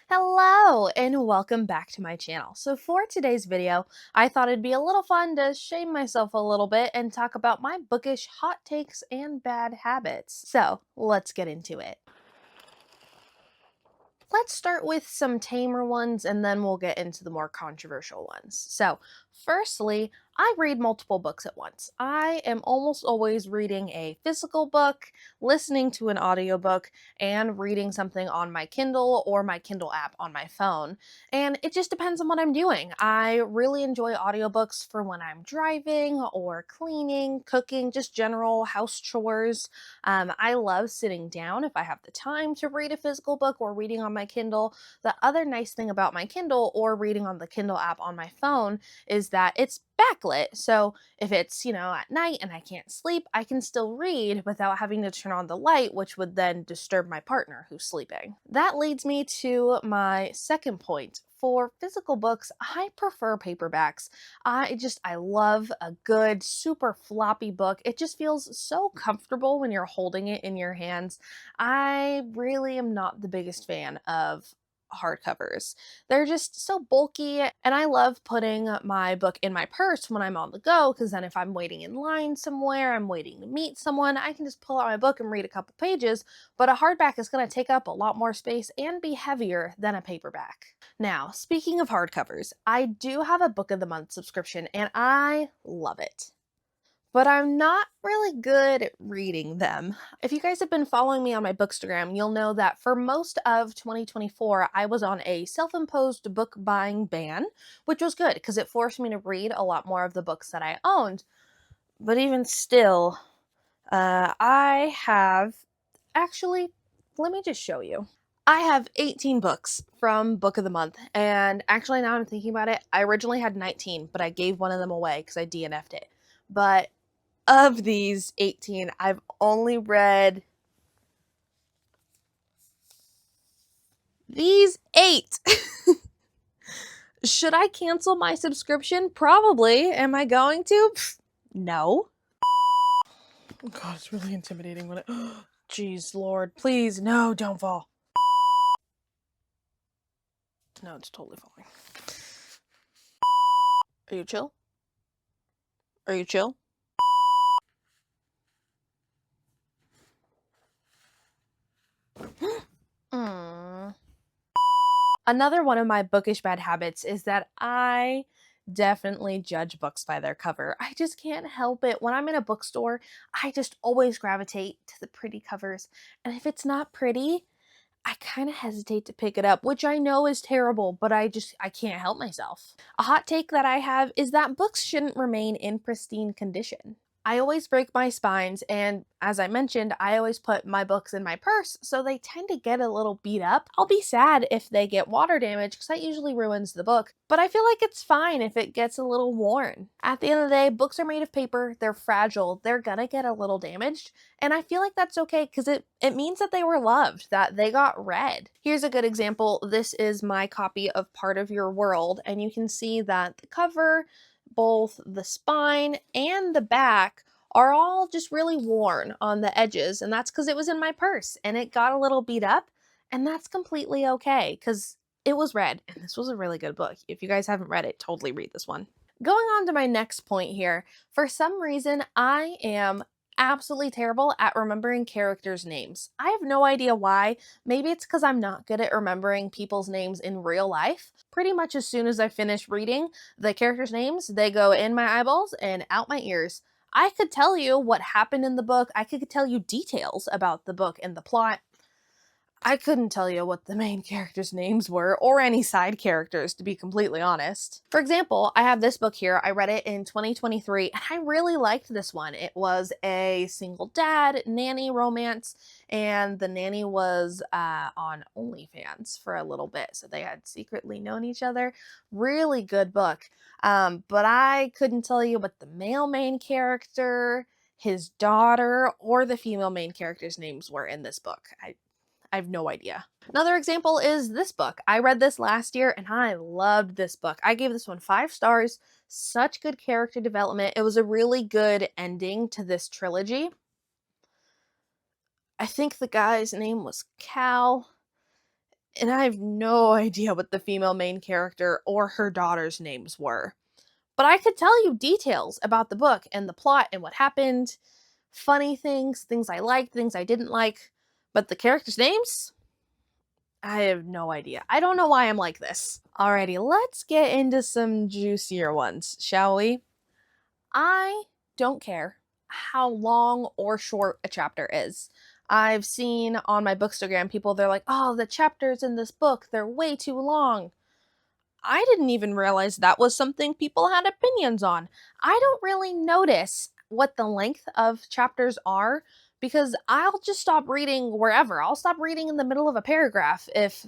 Hello and welcome back to my channel. So for today's video, I thought it'd be a little fun to shame myself a little bit and talk about my bookish hot takes and bad habits. So let's get into it. Let's start with some tamer ones and then we'll get into the more controversial ones. So, firstly, I read multiple books at once. I am almost always reading a physical book, listening to an audiobook, and reading something on my Kindle or my Kindle app on my phone. And it just depends on what I'm doing. I really enjoy audiobooks for when I'm driving or cleaning, cooking, just general house chores. I love sitting down if I have the time to read a physical book or reading on my Kindle. The other nice thing about my Kindle or reading on the Kindle app on my phone is that it's backlit. So if it's, at night and I can't sleep, I can still read without having to turn on the light, which would then disturb my partner who's sleeping. That leads me to my second point. For physical books, I prefer paperbacks. I love a good, super floppy book. It just feels so comfortable when you're holding it in your hands. I really am not the biggest fan of hardcovers. They're just so bulky, and I love putting my book in my purse when I'm on the go because then if I'm waiting in line somewhere, I'm waiting to meet someone, I can just pull out my book and read a couple pages. But a hardback is going to take up a lot more space and be heavier than a paperback. Now, speaking of hardcovers, I do have a Book of the Month subscription and I love it. But I'm not really good at reading them. If you guys have been following me on my Bookstagram, you'll know that for most of 2024, I was on a self-imposed book buying ban, which was good because it forced me to read a lot more of the books that I owned. But even still, I have actually, let me just show you. I have 18 books from Book of the Month, and actually now I'm thinking about it, I originally had 19, but I gave one of them away because I DNF'd it. But of these 18, I've only read these 8. Should I cancel my subscription? Probably. Am I going to? No. Oh God, it's really intimidating when it. Jeez, Lord, please, no, don't fall. No, it's totally falling. Are you chill? Are you chill? Another one of my bookish bad habits is that I definitely judge books by their cover. I just can't help it. When I'm in a bookstore, I just always gravitate to the pretty covers. And if it's not pretty, I kind of hesitate to pick it up, which I know is terrible, but I can't help myself. A hot take that I have is that books shouldn't remain in pristine condition. I always break my spines, and as I mentioned, I always put my books in my purse, so they tend to get a little beat up. I'll be sad if they get water damage, because that usually ruins the book, but I feel like it's fine if it gets a little worn. At the end of the day, books are made of paper, they're fragile, they're gonna get a little damaged, and I feel like that's okay, because it means that they were loved, that they got read. Here's a good example. This is my copy of Part of Your World, and you can see that the cover, both the spine and the back are all just really worn on the edges, and that's because it was in my purse and it got a little beat up, and that's completely okay because it was read, and this was a really good book. If you guys haven't read it, totally read this one. Going on to my next point here, for some reason, I am absolutely terrible at remembering characters' names. I have no idea why. Maybe it's because I'm not good at remembering people's names in real life. Pretty much as soon as I finish reading the characters' names, they go in my eyeballs and out my ears. I could tell you what happened in the book. I could tell you details about the book and the plot. I couldn't tell you what the main characters' names were, or any side characters, to be completely honest. For example, I have this book here. I read it in 2023, and I really liked this one. It was a single dad nanny romance, and the nanny was on OnlyFans for a little bit, so they had secretly known each other. Really good book. But I couldn't tell you what the male main character, his daughter, or the female main character's names were in this book. I have no idea. Another example is this book. I read this last year and I loved this book. I gave this one 5 stars. Such good character development. It was a really good ending to this trilogy. I think the guy's name was Cal, and I have no idea what the female main character or her daughter's names were. But I could tell you details about the book and the plot and what happened, funny things, things I liked, things I didn't like. But the characters' names? I have no idea. I don't know why I'm like this. Alrighty, let's get into some juicier ones, shall we? I don't care how long or short a chapter is. I've seen on my Bookstagram people, they're like, oh, the chapters in this book, they're way too long. I didn't even realize that was something people had opinions on. I don't really notice what the length of chapters are because I'll just stop reading wherever. I'll stop reading in the middle of a paragraph if,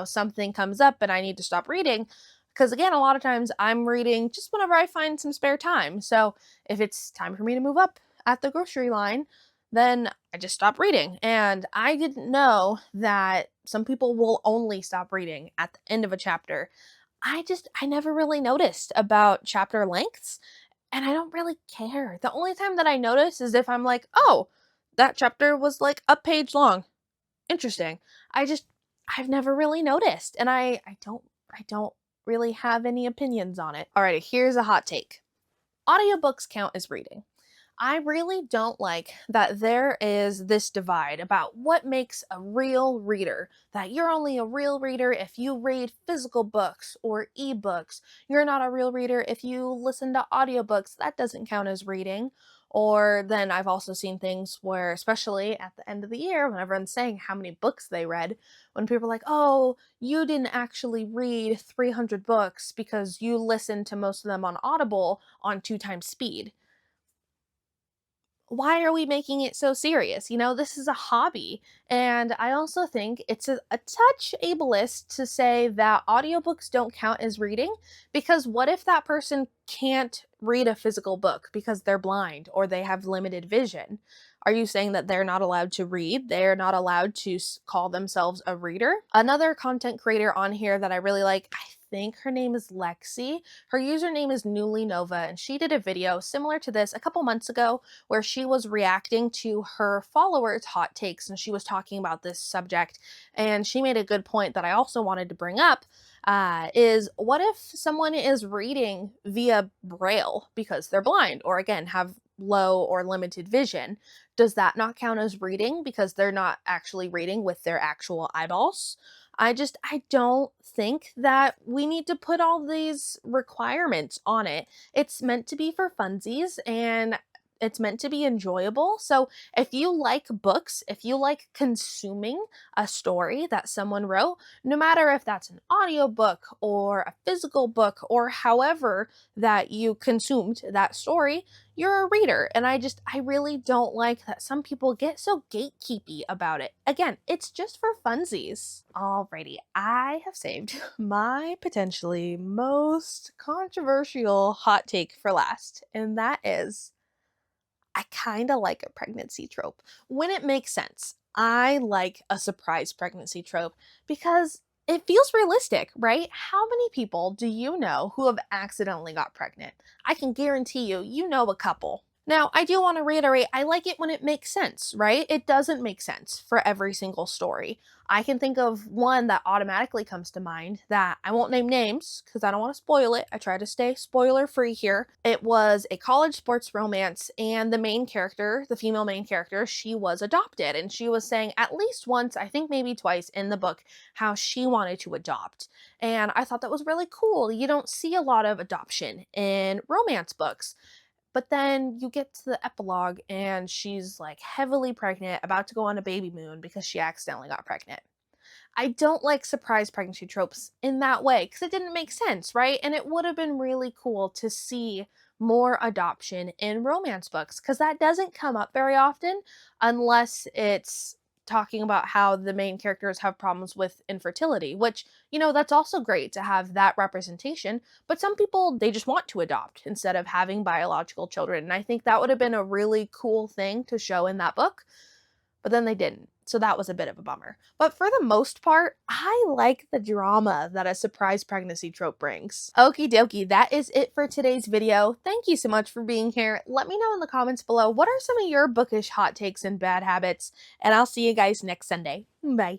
something comes up and I need to stop reading. Because again, a lot of times I'm reading just whenever I find some spare time. So if it's time for me to move up at the grocery line, then I just stop reading. And I didn't know that some people will only stop reading at the end of a chapter. I never really noticed about chapter lengths, and I don't really care. The only time that I notice is if I'm like, "Oh, that chapter was like a page long. Interesting." I've never really noticed, and I don't really have any opinions on it. Alrighty, here's a hot take. Audiobooks count as reading. I really don't like that there is this divide about what makes a real reader. That you're only a real reader if you read physical books or ebooks. You're not a real reader if you listen to audiobooks. That doesn't count as reading. Or then I've also seen things where, especially at the end of the year, when everyone's saying how many books they read, when people are like, oh, you didn't actually read 300 books because you listened to most of them on Audible on 2 times speed. Why are we making it so serious? This is a hobby. And I also think it's a touch ableist to say that audiobooks don't count as reading, because what if that person can't read a physical book because they're blind or they have limited vision? Are you saying that they're not allowed to read? They're not allowed to call themselves a reader? Another content creator on here that I really like, I think her name is Lexi. Her username is Newly Nova, and she did a video similar to this a couple months ago where she was reacting to her followers' hot takes, and she was talking about this subject. And she made a good point that I also wanted to bring up, is what if someone is reading via Braille because they're blind or, again, have low or limited vision? Does that not count as reading because they're not actually reading with their actual eyeballs? I don't think that we need to put all these requirements on it. It's meant to be for funsies, and it's meant to be enjoyable. So if you like books, if you like consuming a story that someone wrote, no matter if that's an audiobook or a physical book or however that you consumed that story, you're a reader. And I really don't like that some people get so gatekeepy about it. Again, it's just for funsies. Alrighty, I have saved my potentially most controversial hot take for last, and that is, I kind of like a pregnancy trope when it makes sense. I like a surprise pregnancy trope because it feels realistic, right? How many people do you know who have accidentally got pregnant? I can guarantee you know a couple. Now, I do want to reiterate, I like it when it makes sense, right? It doesn't make sense for every single story. I can think of one that automatically comes to mind that I won't name names because I don't want to spoil it. I try to stay spoiler free here. It was a college sports romance, and the main character, the female main character, she was adopted, and she was saying at least once, I think maybe twice in the book, how she wanted to adopt. And I thought that was really cool. You don't see a lot of adoption in romance books. But then you get to the epilogue and she's like heavily pregnant, about to go on a baby moon because she accidentally got pregnant. I don't like surprise pregnancy tropes in that way because it didn't make sense, right? And it would have been really cool to see more adoption in romance books because that doesn't come up very often unless it's talking about how the main characters have problems with infertility, which, that's also great to have that representation. But some people, they just want to adopt instead of having biological children. And I think that would have been a really cool thing to show in that book, but then they didn't. So that was a bit of a bummer. But for the most part, I like the drama that a surprise pregnancy trope brings. Okie dokie, that is it for today's video. Thank you so much for being here. Let me know in the comments below, what are some of your bookish hot takes and bad habits? And I'll see you guys next Sunday. Bye.